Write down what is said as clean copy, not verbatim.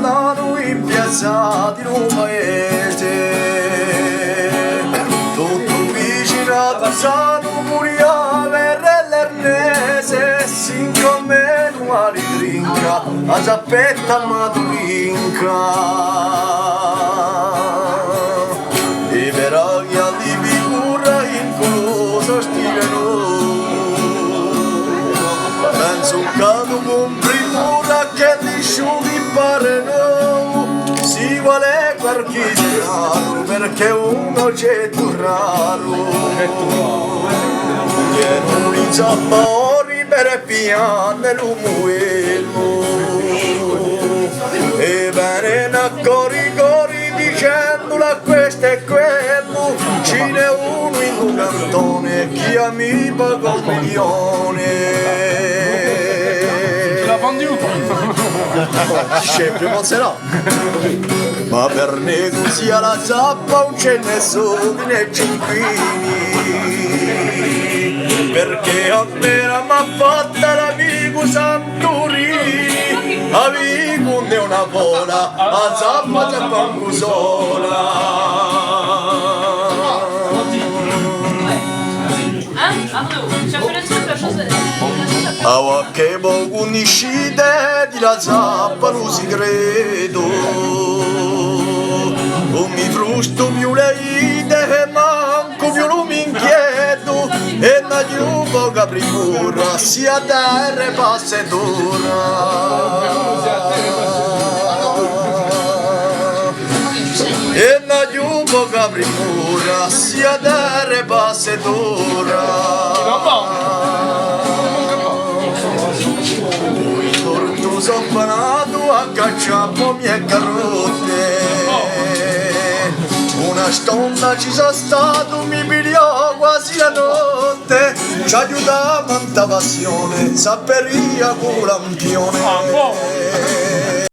ballano in piazza di un paese, tutto vicinato sano Muria verre l'ernese, siccome non li trinca, a zappetta maturinca. E veraghi di figura in coloso stile penso che con primura che lisciumi pare no, si vuole qualche perché uno c'è tu raro, che non li zappori per piane l'umuelmo, e bene na cori dicendola questo e quello, ce n'è uno in un cantone che a mi paga un milione. Sempre monserò, ma per negozia la zappa non ce ne sono né cinquini, perché a me m'ha fatta l'amico Santorini, amico ne una vola, a zappa c'è panco sola. A che poco niscite di la zappa non si credo, non mi frusto più le idee, manco più non mi inchiedo, e na giuva che primura sia terra e passetora. E na giuva che primura sia terra e passetora. Sono panato a cacciare mie carote, una stonda ci sono stato, mi pigliò quasi la notte, ci aiuta tanta passione, sapperia con lampione.